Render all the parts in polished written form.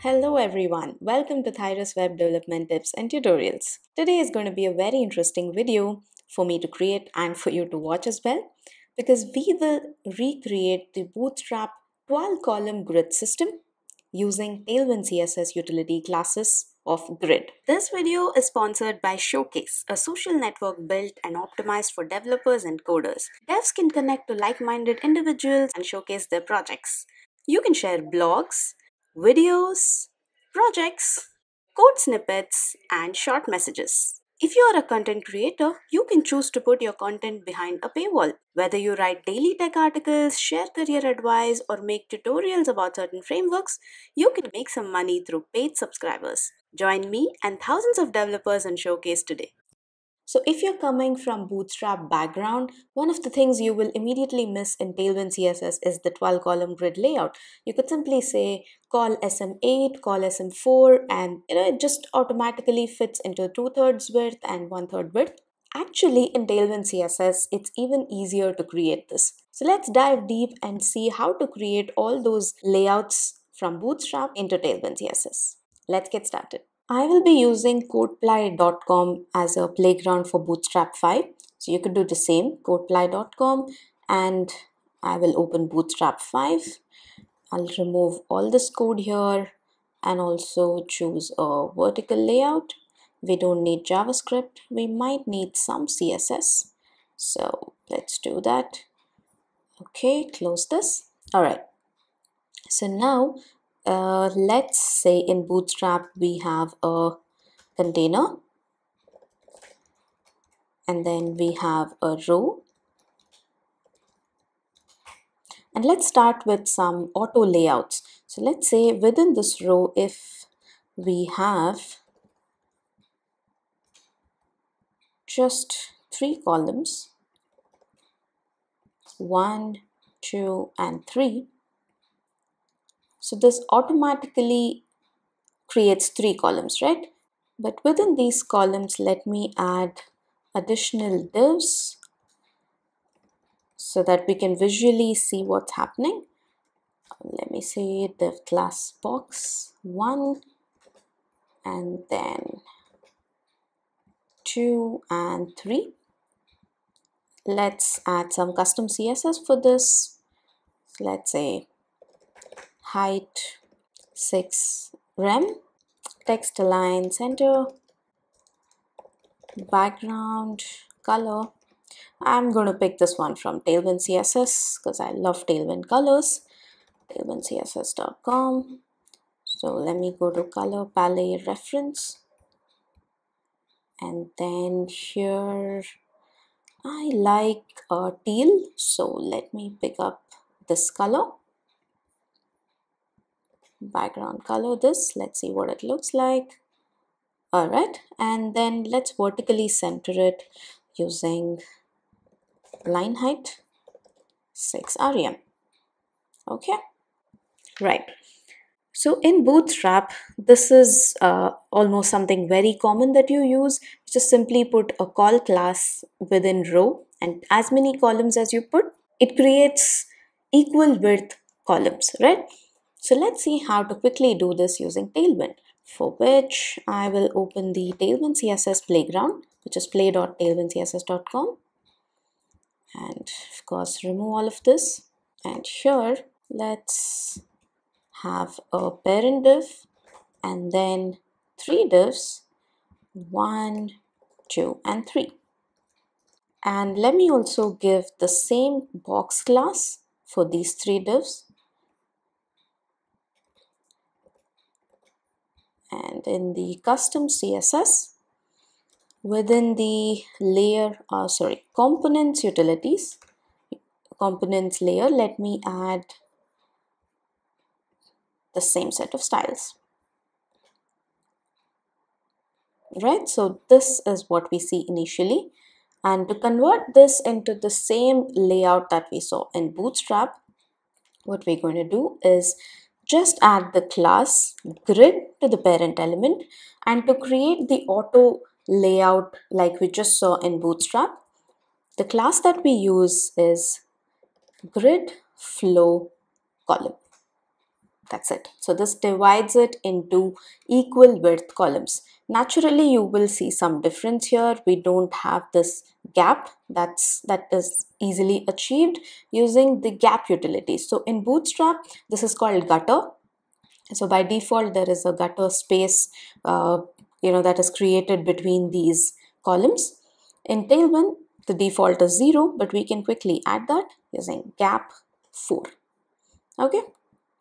Hello everyone, welcome to Thyros Web Development Tips and Tutorials. Today is going to be a very interesting video for me to create and for you to watch as well, because we will recreate the Bootstrap 12-column grid system using Tailwind CSS utility classes of grid. This video is sponsored by Showcase, a social network built and optimized for developers and coders. Devs can connect to like-minded individuals and showcase their projects. You can share blogs, videos, projects, code snippets, and short messages. If you are a content creator, you can choose to put your content behind a paywall. Whether you write daily tech articles, share career advice, or make tutorials about certain frameworks, you can make some money through paid subscribers. Join me and thousands of developers on Showcase today. So if you're coming from Bootstrap background, one of the things you will immediately miss in Tailwind CSS is the 12-column grid layout. You could simply say call SM8, call SM4, and it just automatically fits into 2/3 width and 1/3 width. Actually, in Tailwind CSS, it's even easier to create this. So let's dive deep and see how to create all those layouts from Bootstrap into Tailwind CSS. Let's get started. I will be using codeply.com as a playground for Bootstrap 5. So you could do the same, codeply.com, and I will open Bootstrap 5. I'll remove all this code here and also choose a vertical layout. We don't need JavaScript. We might need some CSS. So let's do that. Okay, close this. All right. So now let's say in Bootstrap we have a container, and then we have a row, and let's start with some auto layouts. So let's say within this row, if we have just 3 columns, 1, 2, and 3, so this automatically creates 3 columns, right? But within these columns, let me add additional divs so that we can visually see what's happening. Let me say div class box 1, and then 2 and 3. Let's add some custom CSS for this. Let's say height 6 rem, text align center, background color. I'm going to pick this one from Tailwind CSS because I love Tailwind colors. tailwindcss.com. So let me go to color palette reference, and then here I like teal, so let me pick up this color, background color this. Let's see what it looks like. All right, and then let's vertically center it using line height 6 rem. Okay, right. So in Bootstrap, this is almost something very common that you use. Just simply put a call class within row, and as many columns as you put, it creates equal width columns, right? So let's see how to quickly do this using Tailwind, for which I will open the Tailwind CSS playground, which is play.tailwindcss.com, and of course remove all of this. And here let's have a parent div and then 3 divs, 1, 2, and 3. And let me also give the same box class for these 3 divs. And in the custom CSS, within the components utilities, components layer, let me add the same set of styles. Right, so this is what we see initially, and to convert this into the same layout that we saw in Bootstrap, what we're going to do is just add the class grid to the parent element, and to create the auto layout like we just saw in Bootstrap, the class that we use is grid flow column. That's it. So this divides it into equal width columns. Naturally, you will see some difference here. We don't have this gap that is easily achieved using the gap utility. So in Bootstrap, this is called gutter. So by default, there is a gutter space, that is created between these columns. In Tailwind, the default is 0, but we can quickly add that using gap 4. Okay,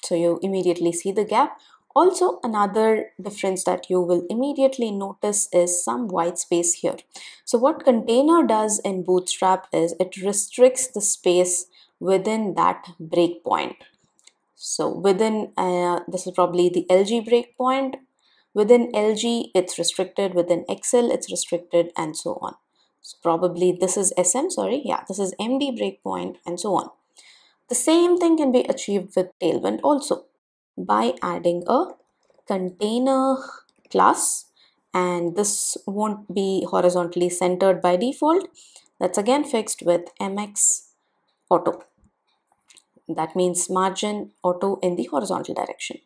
so you immediately see the gap. Also, another difference that you will immediately notice is some white space here. So what container does in Bootstrap is it restricts the space within that breakpoint. So within, this is probably the LG breakpoint. Within LG, it's restricted. Within XL, it's restricted, and so on. So probably this is SM, sorry. Yeah, this is MD breakpoint, and so on. The same thing can be achieved with Tailwind also by adding a container class, and this won't be horizontally centered by default. That's again fixed with MX auto. That means margin auto in the horizontal direction.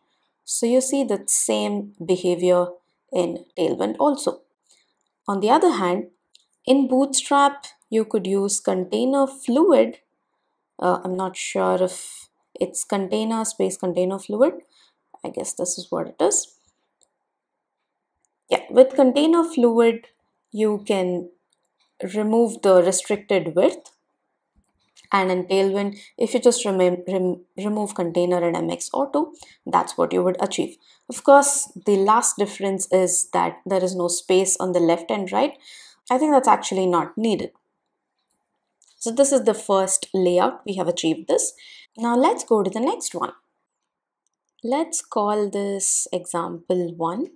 So you see the same behavior in Tailwind also. On the other hand, in Bootstrap, you could use container fluid. I'm not sure if it's container space container fluid. I guess this is what it is. Yeah, with container fluid, you can remove the restricted width. And in Tailwind, if you just remove container and MX auto, that's what you would achieve. Of course, the last difference is that there is no space on the left and right. I think that's actually not needed. So this is the first layout. We have achieved this. Now let's go to the next one. Let's call this example 1.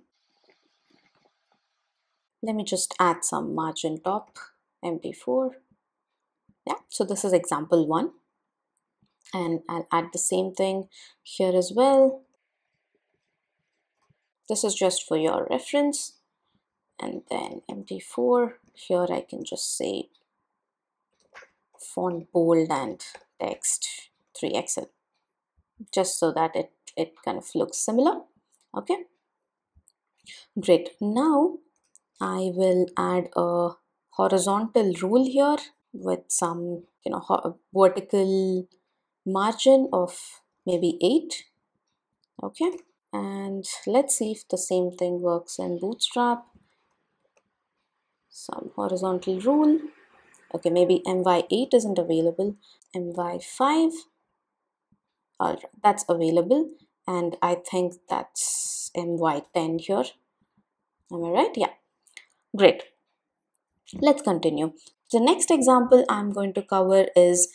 Let me just add some margin top, MD4. Yeah, so this is example 1. And I'll add the same thing here as well. This is just for your reference. And then MD4, here I can just say font bold and text 3XL, just so that it kind of looks similar. Okay, great. Now I will add a horizontal rule here with some vertical margin of maybe 8. Okay, and let's see if the same thing works in Bootstrap. Some horizontal rule. Okay, maybe MY8 isn't available. MY5, all right, that's available, and I think that's MY10 here. Am I right? Yeah, great. Let's continue. The next example I'm going to cover is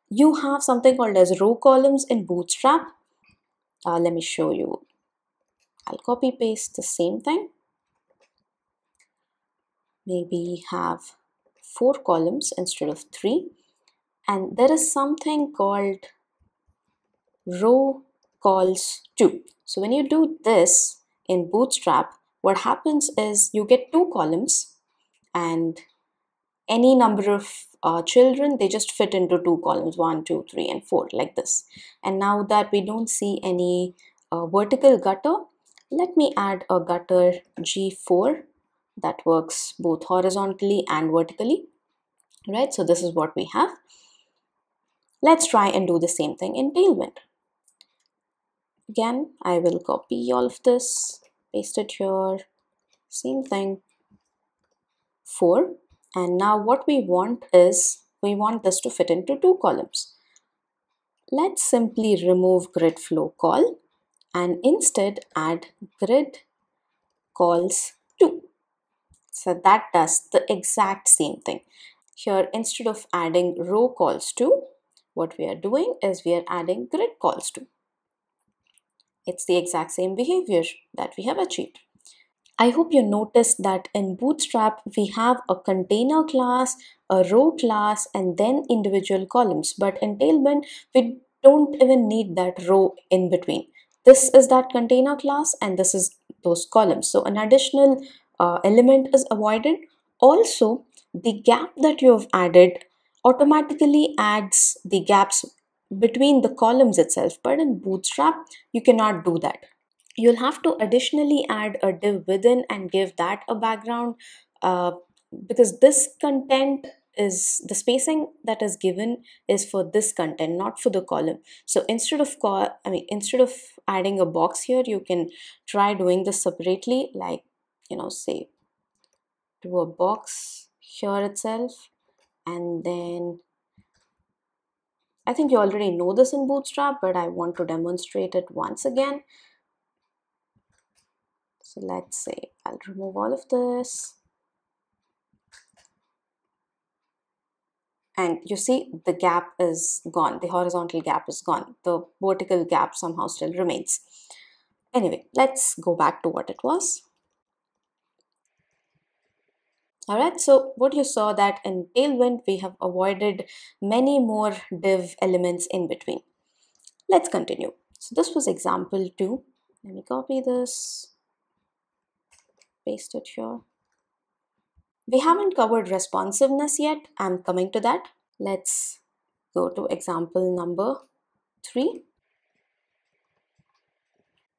you have something called as row columns in Bootstrap. Let me show you. I'll copy paste the same thing. Maybe have 4 columns instead of 3. And there is something called row calls to. So when you do this in Bootstrap, what happens is you get 2 columns, and any number of children, they just fit into 2 columns, 1, 2, 3, and 4, like this. And now that we don't see any vertical gutter, let me add a gutter G4 that works both horizontally and vertically. Right, so this is what we have. Let's try and do the same thing in Tailwind. Again, I will copy all of this, paste it here, same thing, 4. And now what we want is, we want this to fit into 2 columns. Let's simply remove grid flow call and instead add grid calls to. So that does the exact same thing. Here, instead of adding row calls to, what we are doing is we are adding grid calls to. It's the exact same behavior that we have achieved. I hope you noticed that in Bootstrap, we have a container class, a row class, and then individual columns. But in Tailwind, we don't even need that row in between. This is that container class, and this is those columns. So an additional element is avoided. Also, the gap that you have added automatically adds the gaps between the columns itself, but in Bootstrap you cannot do that. You'll have to additionally add a div within and give that a background, uh, because this content is the spacing that is given is for this content, not for the column. So instead of instead of adding a box here, you can try doing this separately, like, say, do a box here itself, and then I think you already know this in Bootstrap, but I want to demonstrate it once again. So let's say I'll remove all of this. And you see the gap is gone. The horizontal gap is gone. The vertical gap somehow still remains. Anyway, let's go back to what it was. All right, so what you saw that in Tailwind, we have avoided many more div elements in between. Let's continue. So this was example 2. Let me copy this, paste it here. We haven't covered responsiveness yet. I'm coming to that. Let's go to example number 3.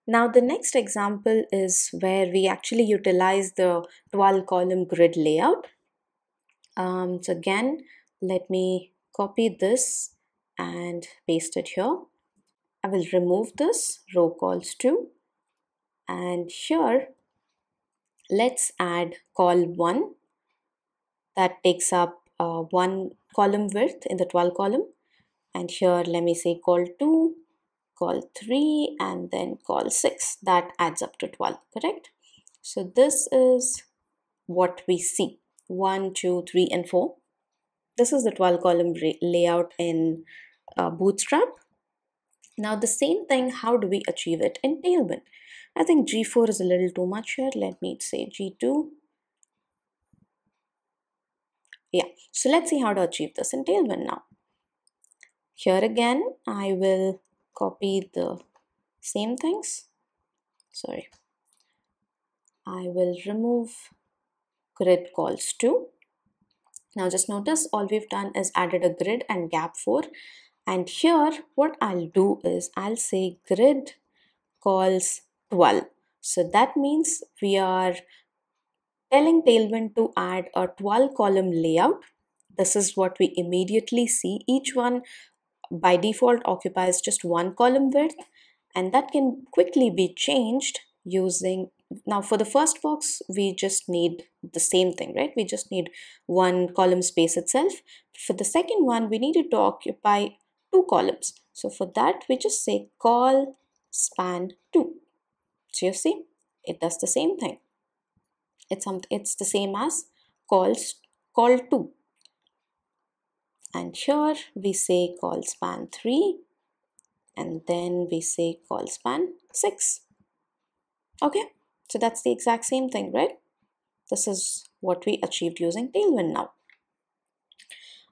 Now the next example is where we actually utilize the 12 column grid layout. So again, let me copy this and paste it here. I will remove this row calls to, and here let's add call 1 that takes up 1 column width in the 12 column, and here let me say call 2, call 3, and then call 6. That adds up to 12, correct? So this is what we see: 1, 2, 3, and 4. This is the 12 column layout in Bootstrap. Now the same thing, how do we achieve it in Tailwind? I think G4 is a little too much here. Let me say G2. Yeah, so let's see how to achieve this in Tailwind now. Here again, I will copy the same things. Sorry. I will remove grid calls to. Now just notice all we've done is added a grid and gap 4. And here what I'll do is I'll say grid calls 12. So that means we are telling Tailwind to add a 12 column layout. This is what we immediately see. Each one by default occupies just 1 column width, and that can quickly be changed using, now for the first box we just need the same thing, right? We just need 1 column space itself. For the second one we needed to occupy 2 columns, so for that we just say call span 2. So you see it does the same thing. It's the same as call 2, and here we say call span 3, and then we say call span 6. Okay, so that's the exact same thing, right? This is what we achieved using Tailwind now.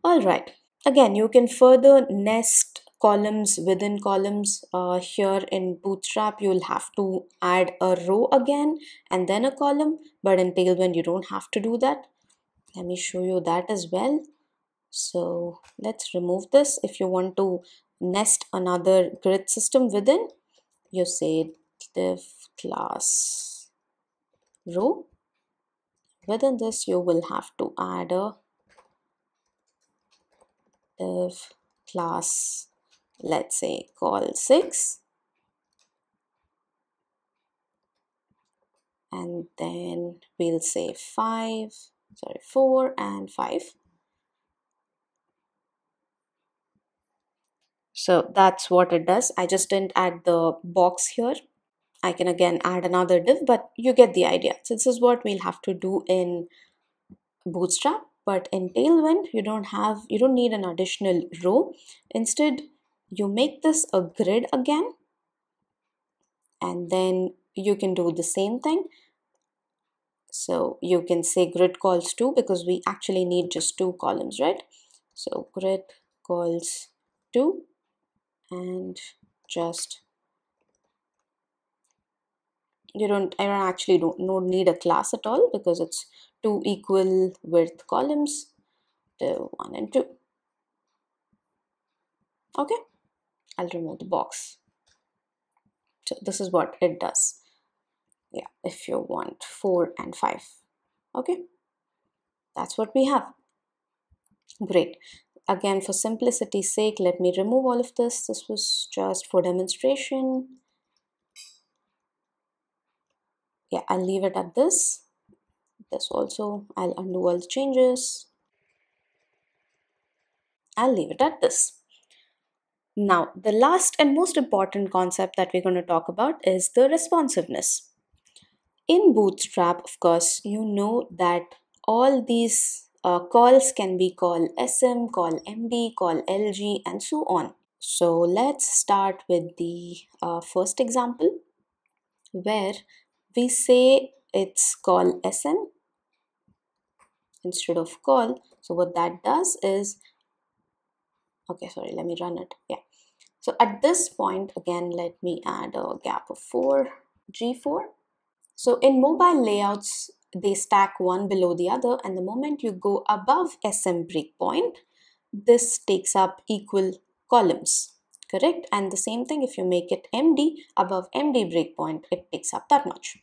All right, again, you can further nest columns within columns. Here in Bootstrap, you'll have to add a row again and then a column, but in Tailwind, you don't have to do that. Let me show you that as well. So let's remove this. If you want to nest another grid system within, you say div class row. Within this, you will have to add a div class, let's say call 6, and then we'll say 4 and 5. So that's what it does. I just didn't add the box here. I can again add another div, but you get the idea. So this is what we'll have to do in Bootstrap, but in Tailwind you don't need an additional row. Instead, you make this a grid again, and then you can do the same thing. So you can say grid calls 2 because we actually need just 2 columns, right? So grid calls 2, and just I don't need a class at all because it's 2 equal width columns, the 1 and 2. Okay, I'll remove the box. So this is what it does. Yeah, if you want 4 and 5. Okay, that's what we have. Great. Again, for simplicity's sake, let me remove all of this. This was just for demonstration. Yeah, I'll leave it at this. This also, I'll undo all the changes. I'll leave it at this. Now, the last and most important concept that we're going to talk about is the responsiveness. In Bootstrap, of course, you know that all these calls can be called SM, call MD, call LG, and so on. So let's start with the first example where we say it's call SM instead of call. So what that does is, okay, sorry, let me run it. Yeah. So at this point, again, let me add a gap of 4, G4. So in mobile layouts, they stack one below the other, and the moment you go above SM breakpoint, this takes up equal columns, correct? And the same thing, if you make it MD, above MD breakpoint, it takes up that much.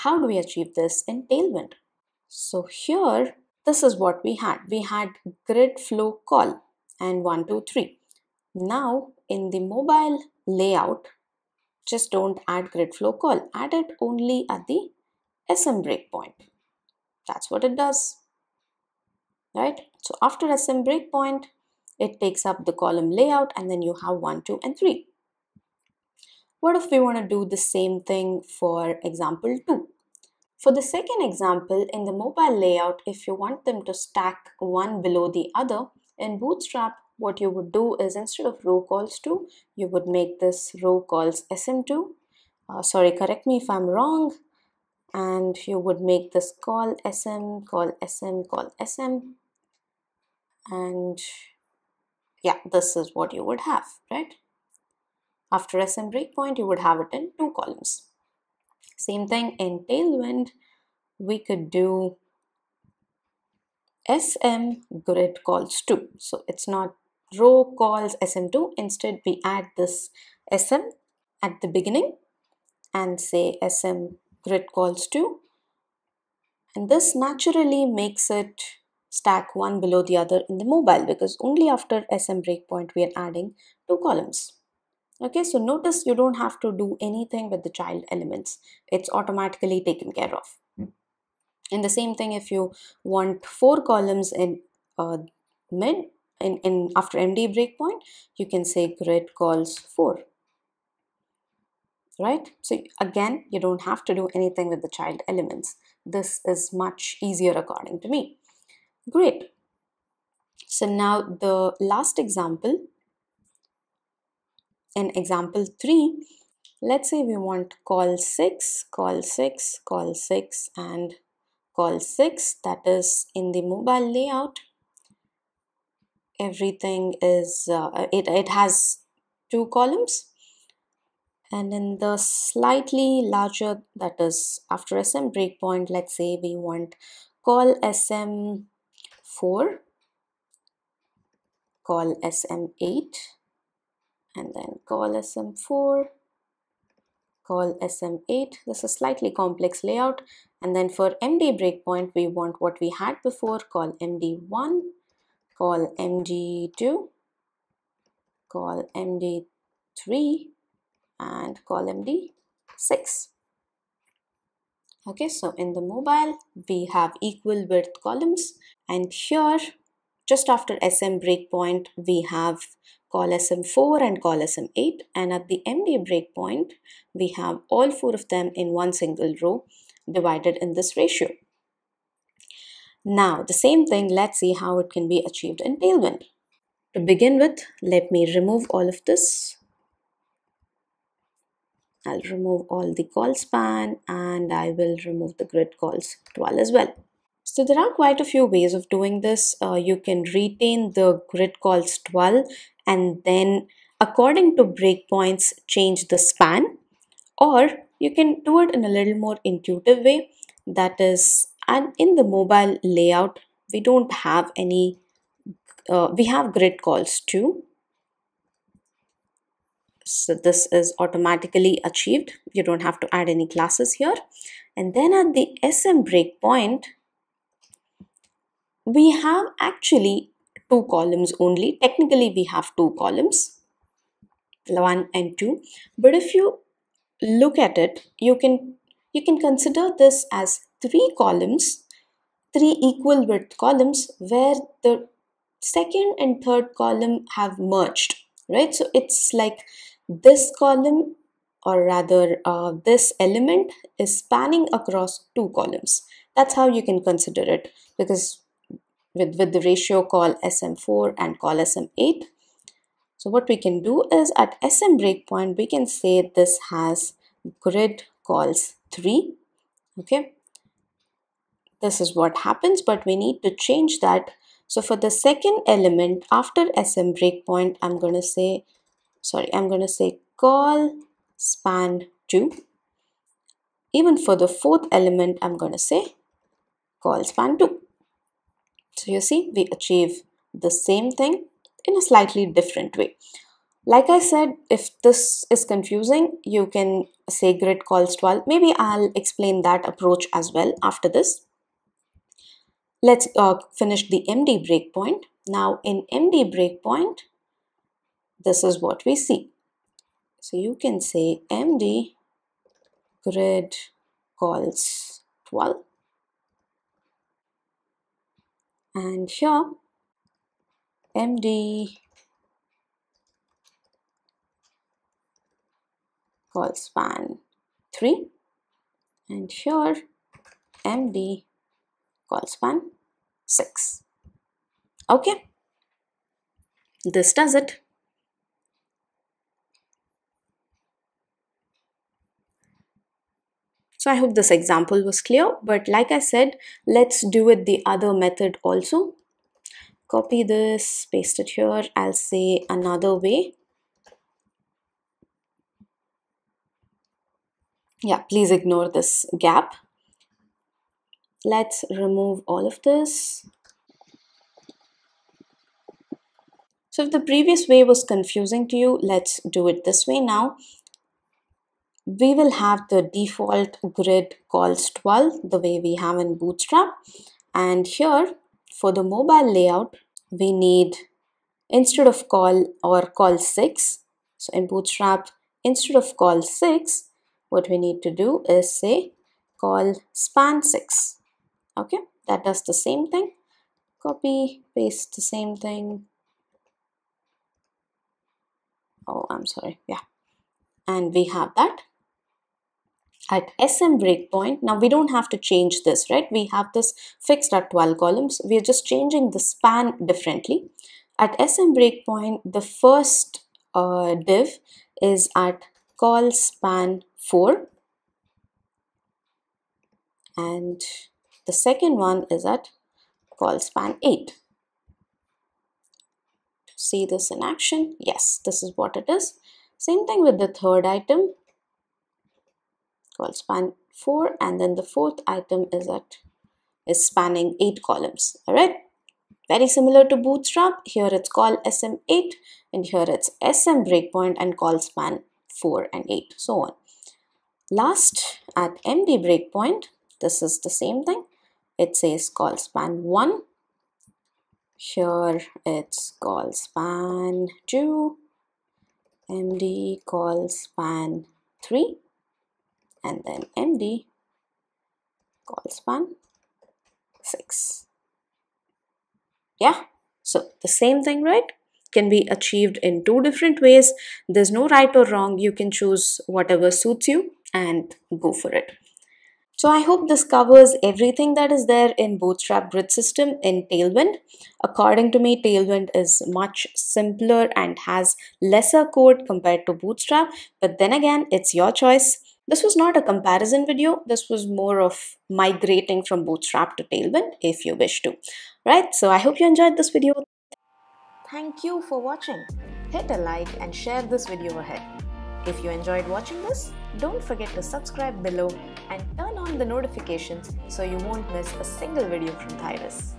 How do we achieve this in Tailwind? So here, this is what we had. We had grid flow call and 1, 2, 3. Now in the mobile layout, just don't add grid flow call. Add it only at the SM breakpoint. That's what it does, right? So after SM breakpoint, it takes up the column layout and then you have 1, 2, and 3. What if we want to do the same thing for example 2? For the second example, in the mobile layout, if you want them to stack one below the other, in Bootstrap, what you would do is instead of row calls 2, you would make this row calls SM2. Sorry, correct me if I'm wrong. And you would make this call SM, call SM, call SM. And yeah, this is what you would have, right? After SM breakpoint, you would have it in 2 columns. Same thing in Tailwind, we could do SM grid calls 2. So it's not row calls SM2. Instead, we add this SM at the beginning and say SM grid calls 2. And this naturally makes it stack one below the other in the mobile because only after SM breakpoint we are adding 2 columns. Okay, so notice you don't have to do anything with the child elements. It's automatically taken care of. And the same thing, if you want 4 columns in mid in after MD breakpoint, you can say grid calls 4. Right? So again, you don't have to do anything with the child elements. This is much easier according to me. Great. So now the last example, in example 3, let's say we want call 6, call 6, call 6, and call 6. That is in the mobile layout. Everything is, it has 2 columns. And in the slightly larger, that is after SM breakpoint, let's say we want call SM4, call SM8, and then call SM4, call SM8. This is a slightly complex layout. And then for MD breakpoint, we want what we had before, call MD1, call MD2, call MD3, and call MD6. Okay, so in the mobile, we have equal width columns, and here, just after SM breakpoint, we have call SM4 and call SM8, and at the MD breakpoint, we have all 4 of them in one single row divided in this ratio. Now, the same thing, let's see how it can be achieved in Tailwind. To begin with, let me remove all of this. I'll remove all the call span and I will remove the grid calls 12 as well. So there are quite a few ways of doing this. You can retain the grid calls 12 and then according to breakpoints change the span, or you can do it in a little more intuitive way. That is, and in the mobile layout, we don't have any, we have grid calls too. So this is automatically achieved. You don't have to add any classes here. And then at the SM breakpoint, we have actually two columns only. Technically, we have two columns, 1 and 2. But if you look at it, you can consider this as three columns, three equal width columns where the second and third column have merged, right? So it's like this column, or rather this element is spanning across two columns. That's how you can consider it, because with the ratio call SM4 and call SM8. So what we can do is at SM breakpoint, we can say this has grid calls 3. Okay, this is what happens, but we need to change that. So for the second element after SM breakpoint, I'm going to say call span 2. Even for the fourth element, I'm going to say call span 2. So you see, we achieve the same thing in a slightly different way. Like I said, if this is confusing, you can say grid calls 12. Maybe I'll explain that approach as well after this. Let's finish the MD breakpoint. Now in MD breakpoint, this is what we see. So you can say MD grid calls 12. And here, MD call span 3. And here, MD call span 6. Okay, this does it. So I hope this example was clear, but like I said, let's do it the other method also. Copy this, paste it here. I'll say another way. Yeah, please ignore this gap. Let's remove all of this. So if the previous way was confusing to you, let's do it this way now. We will have the default grid calls 12 the way we have in Bootstrap. And here for the mobile layout, we need, instead of call or call 6, so in Bootstrap, instead of call 6, what we need to do is say call span 6. Okay, that does the same thing. Copy, paste the same thing. Oh, I'm sorry. Yeah. And we have that. At SM breakpoint, now we don't have to change this, right? We have this fixed at 12 columns. We are just changing the span differently. At SM breakpoint, the first div is at call span 4. And the second one is at call span 8. See this in action? Yes, this is what it is. Same thing with the third item, call span 4, and then the fourth item is spanning 8 columns. All right, very similar to Bootstrap. Here it's call SM8, and here it's SM breakpoint and call span 4 and 8, so on. Last, at MD breakpoint, this is the same thing. It says call span 1. Here it's call span 2, MD call span 3, and then MD call span 6. Yeah, so the same thing, right? Can be achieved in two different ways. There's no right or wrong. You can choose whatever suits you and go for it. So I hope this covers everything that is there in Bootstrap grid system in Tailwind. According to me, Tailwind is much simpler and has lesser code compared to Bootstrap. But then again, it's your choice. This was not a comparison video. This was more of migrating from Bootstrap to Tailwind if you wish to. Right? So I hope you enjoyed this video. Thank you for watching. Hit a like and share this video ahead. If you enjoyed watching this, don't forget to subscribe below and turn on the notifications so you won't miss a single video from Tyrus.